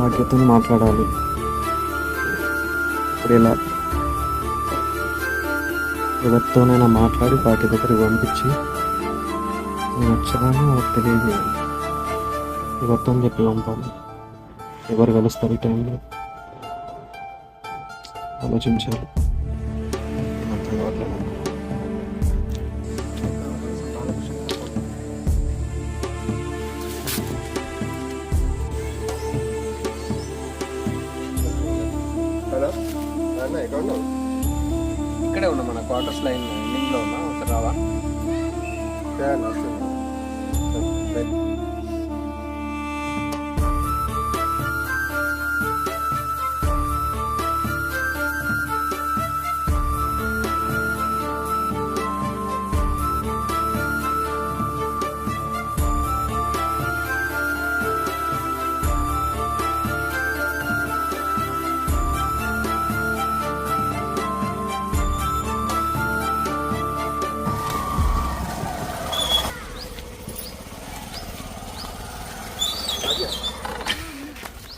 భాగ్యతో మాట్లాడాలి. ఇప్పుడు ఇలా ఎవరితోనైనా మాట్లాడి భాగ్య దగ్గరికి పంపించి నేను వచ్చానని వాళ్ళకి తెలియజేయాలి. ఎవరితో చెప్పి పంపాలి. ఎవరు కలుస్తారు ఈ టైంలో ఆలోచించాలి. అర్థం కావట్లేదు. హలో అన్న ఎక్కడ ఉన్నావు? ఇక్కడే ఉన్నా, మన క్వార్టర్స్ లైన్ ఎండింగ్లో ఉన్నా. ఒకసారి రావా?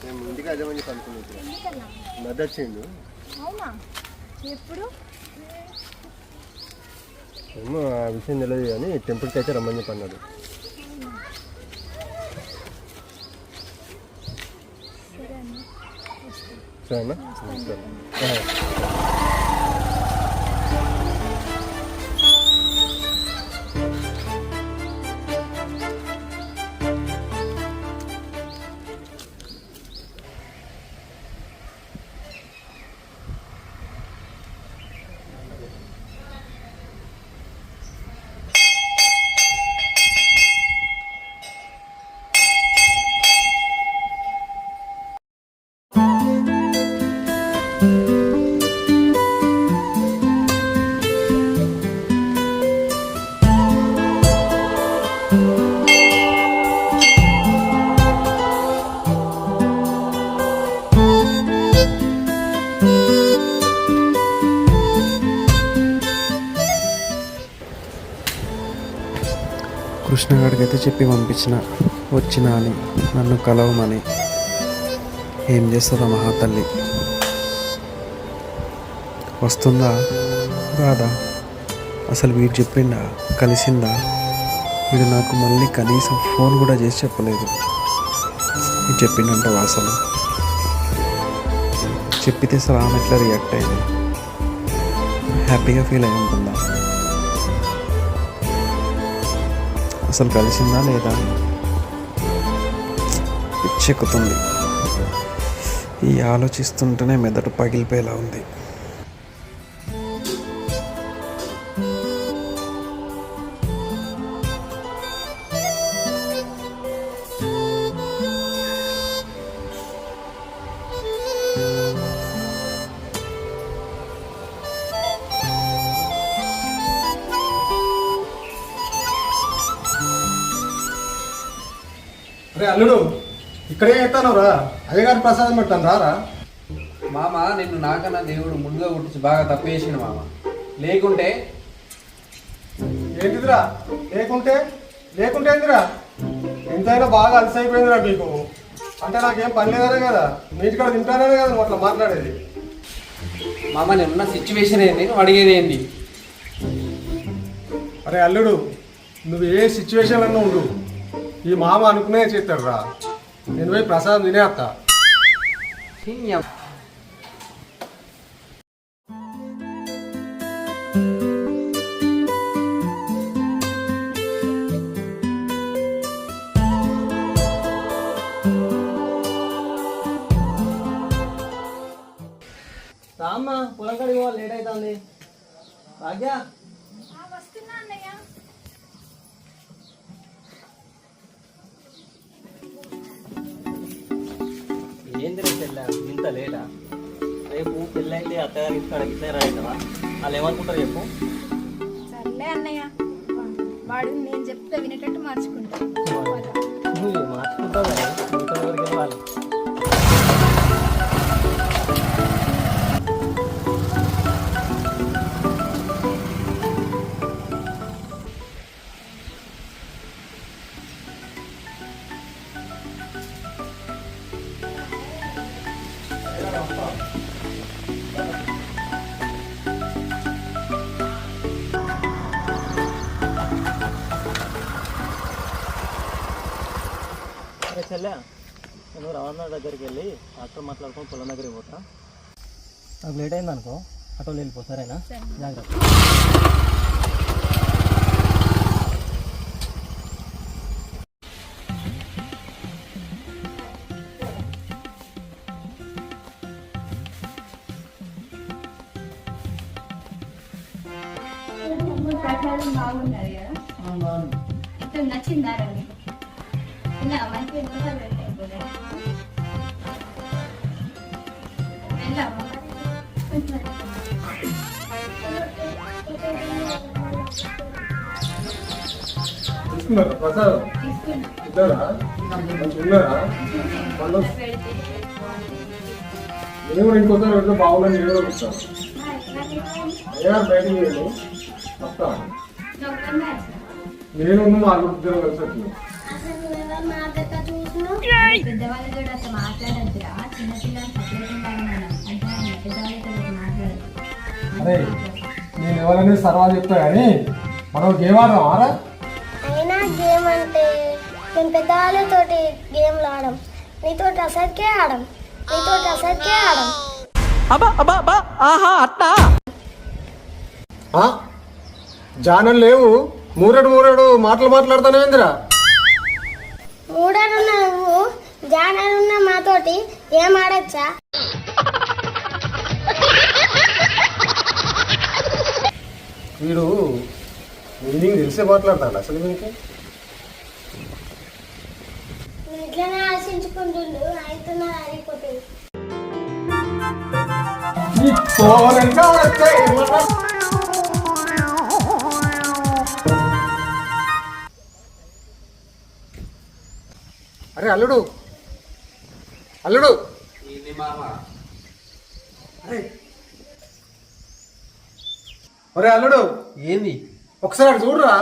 మేము ఇంటికి అదేమని అనుకున్నాం. మధ్య వచ్చిండు. ఎప్పుడు ఏమో ఆ విషయం తెలియదు కానీ టెంపుల్కి అయితే రమ్మని చెప్పి అన్నాడు. సరేనా? సరే. కృష్ణగాడికి అయితే చెప్పి పంపించిన వచ్చినా అని, నన్ను కలవమని. ఏం చేస్తుందా మహాతల్లి? వస్తుందా రాదా? అసలు వీడు చెప్పిండా? కలిసిందా? వీడు నాకు మళ్ళీ కనీసం ఫోన్ కూడా చేసి చెప్పలేదు. ఇది చెప్పిండంటావా? అసలు చెప్పితే అసలు ఆమె ఎట్లా రియాక్ట్ అయింది? హ్యాపీగా ఫీల్ అయి ఉంటుందా? అసలు కలిసిందా లేదా? పిచ్చెక్కుతుంది. ఈ ఆలోచిస్తుంటేనే మెదడు పగిలిపోయేలా ఉంది. అరే అల్లుడు, ఇక్కడే ఎత్తాను రా. అయ్యగారి ప్రసాదం పెట్టాను రారా. మామ, నిన్ను నాకన్నా దేవుడు ముందుగా పుట్టించి బాగా తప్పు చేసిండు మామ. లేకుంటే ఏంటిదిరా? లేకుంటే ఏందిరా? ఎంతైనా బాగా అలసైపోయిందిరా మీకు. అంటే నాకేం పని లేదనే కదా, నీటికాడ తింటానే కదా నువ్వు అట్లా మాట్లాడేది. మామ, నేనున్న సిచ్యువేషన్ ఏంది, నువ్వు అడిగేది ఏంది? అరే అల్లుడు, నువ్వు ఏ సిచ్యువేషన్ అన్నా ఉండు, ఈ మామ అనుకునే చేస్తాడు రా. నేను పోయి ప్రసాదం తినేస్తా. రామ్మా, పొలం కాడికి పోవాలి, లేట్ అవుతుంది. భాగ్య వస్తున్నా అన్నయ్య. ఏంది రేపు పెళ్ళా ఇంత లేటా? రేపు పెళ్ళి అయితే అత్తగారి ఇక్కడ ఇట్లే రాయితవా? వాళ్ళు ఏమనుకుంటారు చెప్పు. సర్లే అన్నయ్య, వాడు నేను చెప్తే వినేటట్టు మార్చుకుంటా. నువ్వు మార్చుకుంటావు కదా, ఇంట్లో ఎవరికి వాళ్ళు. చెల్లె నేను రవాణా దగ్గరికి వెళ్ళి ఆటో మాట్లాడుకొని పొలం దగ్గరికి పోతా. నాకు లేట్ అయింది అనుకో, ఆటోలో వెళ్ళిపో. సరేనా? జాగ్రత్త. ప్రసాదం బాగున్నది కదా, ఇప్పుడు నచ్చిందా రండి ఇలా మంచి వెళ్ళామా తీసుకున్నారా ప్రసాదం? ఇద్దరా? ఉన్నారా? వాళ్ళు నేను కూడా ఇంకోసారి వెళ్తే బాగుందని నేను కూడా వస్తాను. బయటికి వెళ్ళి వస్తాను. నేను మా ఇద్దరు కలిసి వచ్చినాం. పెద్దవాళ్ళతో అసలు మాట్లాడద్దురా, చిన్నపిల్లలు అరే నేను ఎవరైనా సర్వా చెప్తా కానీ మనం గేమ్ ఆడదాం ఆరా? అయినా గేమ్ అంటే నేను పెద్దవాళ్ళతోటి గేమ్లు ఆడం, నీతోటి అసలుకే ఆడం, నీతోటి అసలుకే ఆడం. జానం లేవు, మూరెడు మాటలు మాట్లాడుతానేందిరా? మూడనున్న నువ్వు జానరున్న మాతోటి గేమ్ ఆడచ్చా? వీడు మీనింగ్ తెలిసే మాట్లాడతాడు అసలు మీకు. నువ్వు ఇట్లనే ఆశించుకుంటుండు, అవుతున్నా అయిపోతుంది. అరే అల్లుడు అల్లుడు ఏంది మామ? అరే అల్లుడు ఏంది? ఒకసారి అటు చూడురా.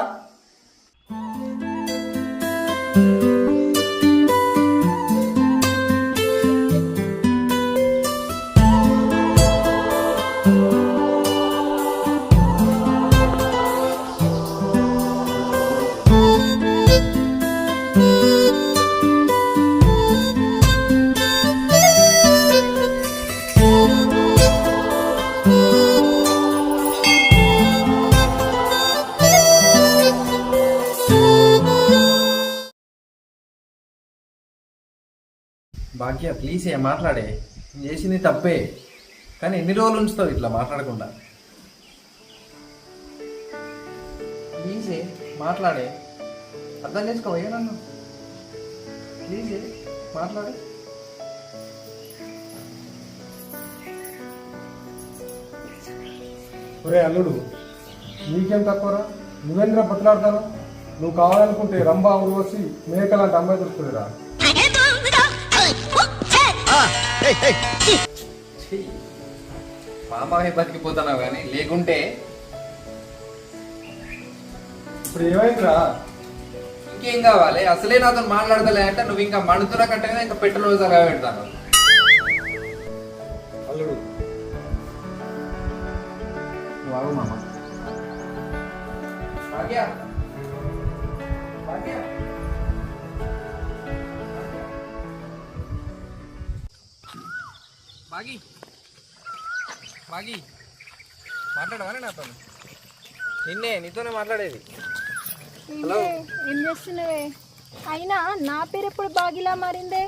భాగ్య ప్లీజ్ మాట్లాడే. నేను చేసింది తప్పే, కానీ ఎన్ని రోజులు ఉంచుతావు ఇట్లా మాట్లాడకుండా? ప్లీజే మాట్లాడే, అర్థం చేసుకోవయ్యా నన్ను. ప్లీజే మాట్లాడే. ఒరే అల్లుడు నీకేం తక్కువరా? నువ్వేంద్రా బతులాడతాను? నువ్వు కావాలనుకుంటే రంభా ఊర్వశి మేక లాంటి అమ్మాయి దొరుకుతుందిరా. మామయ్య బతికిపోతున్నావు కానీ లేకుంటే ఇప్పుడు ఏమైందిరా? ఇంకేం కావాలి? అసలే నాతో మాట్లాడతలే అంటే నువ్వు ఇంకా మండుతున్నా కట్టగా ఇంకా పెట్రోల్ సగా పెడతాను. అల్లుడు నువ్వు ఆగు మామ. భాగ్య భాగ్య బాగి బాగి మాట్లాడవానే నాతో? నీతోనే మాట్లాడేది. హలో, ఏం చేస్తున్నావే? అయినా నా పేరు ఎప్పుడు బాగిలా మారిందే?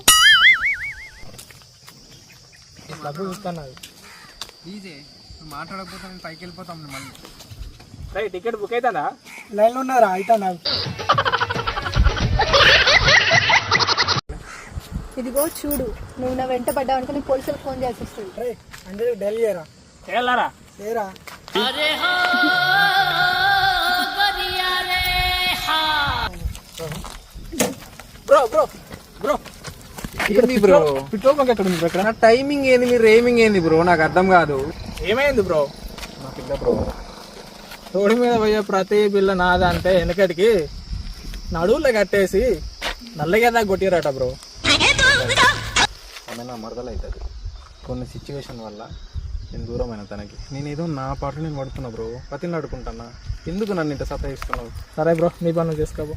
డబ్బు చూస్తాను. ప్లీజే నువ్వు మాట్లాడకపోతే నేను పైకి వెళ్ళిపోతాం మళ్ళీ. రైట్, టికెట్ బుక్ అవుతుందా? లైన్లో ఉన్నారా? అయితే నాకు ఇదిగో చూడు, నువ్వు నా వెంట పడ్డావు అనుకో నీ పోలీసులకు ఫోన్ చేయాల్సి వస్తుంది. అంటే ఢిల్లీ చేయాలరా? చేయరా? బ్రో బ్రో బ్రో ఏంది బ్రో? పెట్రోల్ బంక్ ఎక్కడ ఉంది ఇక్కడ? నా టైమింగ్ ఏంది, మీ రేమింగ్ ఏంది బ్రో? నాకు అర్థం కాదు. ఏమైంది బ్రో? బ్రో రోడ్డు మీద పోయే ప్రతి బిల్ల నాదా అంటే వెనకటికి నడువులో కట్టేసి నల్లగేదా కొట్టిరట బ్రో. ఆమె నా మరదలు అవుతుంది. కొన్ని సిచ్యువేషన్ వల్ల నేను దూరమైన తనకి. నేను ఏదో నా పాటలు నేను పడుతున్నా బ్రో, పతిని అడుకుంటున్నా. ఎందుకు నన్ను ఇంత సతాయిస్తున్నావు? సరే బ్రో, నీ పనులు చేసుకోబో.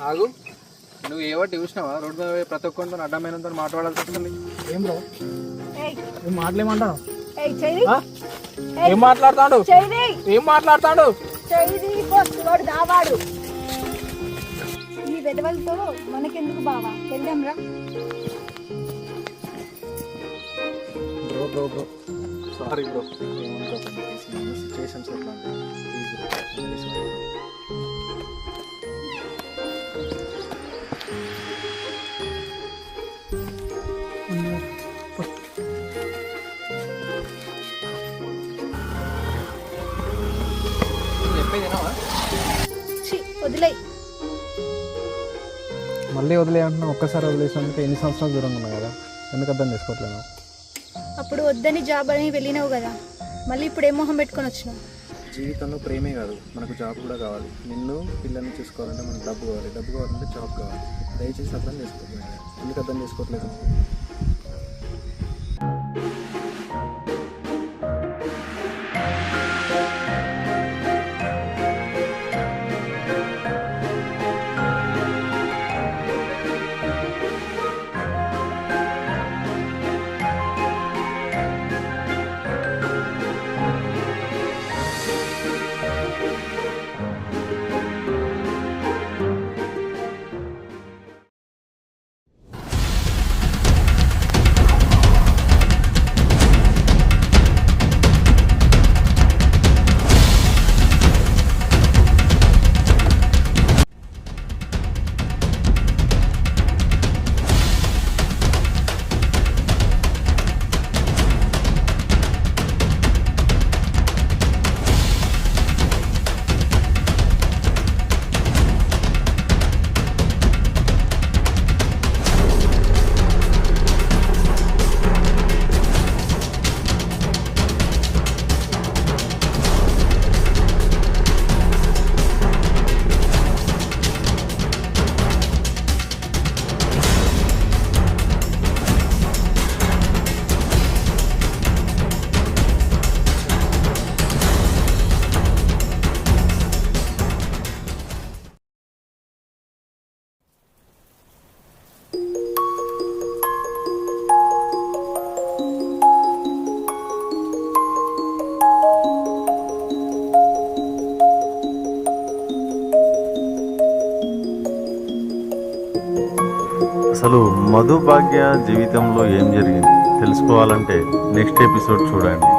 ఆగు, నువ్వు ఏవట్టి చూసినావా రోడ్డు మీద పోయి ప్రతి ఒక్కరితో అడ్డమైనంత మాట్లాడాల్సి వస్తుంది. ఏం బ్రో ఏయ్ ఏం మాటలేమంటాను? ఏయ్ చెయ్యి ఏం మాట్లాడతాడు? చెయ్యి ఏం మాట్లాడతాడు? చెయ్యి పోస్తున్నాడు దావాడు. ఈ వెదవలతో మనకెందుకు బావా, వెళ్దాం రా. Bro bro bro sorry bro, ఏమనుకోకండి. సిచ్యువేషన్స్ ఎట్లా ఉంటాయి? Please bro. చెప్పేదేనావా? ఛీ, వదిలేయ్. మళ్ళీ వదిలే అంటున్నా. ఒక్కసారి వదిలేసినందుకు ఎన్ని సంవత్సరాలు దూరంగా ఉన్నా కదా, ఎందుకు అర్థం చేసుకోవట్లేదు? అప్పుడు వద్దని జాబ్ అని వెళ్ళినావు కదా, మళ్ళీ ఇప్పుడు ఏం మొహం పెట్టుకొని వచ్చినావు? జీవితంలో ప్రేమే కాదు, మనకు జాబ్ కూడా కావాలి. నిన్ను పిల్లల్ని చూసుకోవాలంటే మనకు డబ్బు కావాలి, డబ్బు కావాలంటే జాబ్ కావాలి. దయచేసి అర్థం చేసుకోవట్లేదు. ఎందుకు అర్థం చేసుకోవట్లేదు? అసలు మధు భాగ్య జీవితంలో ఏం జరిగింది తెలుసుకోవాలంటే నెక్స్ట్ ఎపిసోడ్ చూడండి.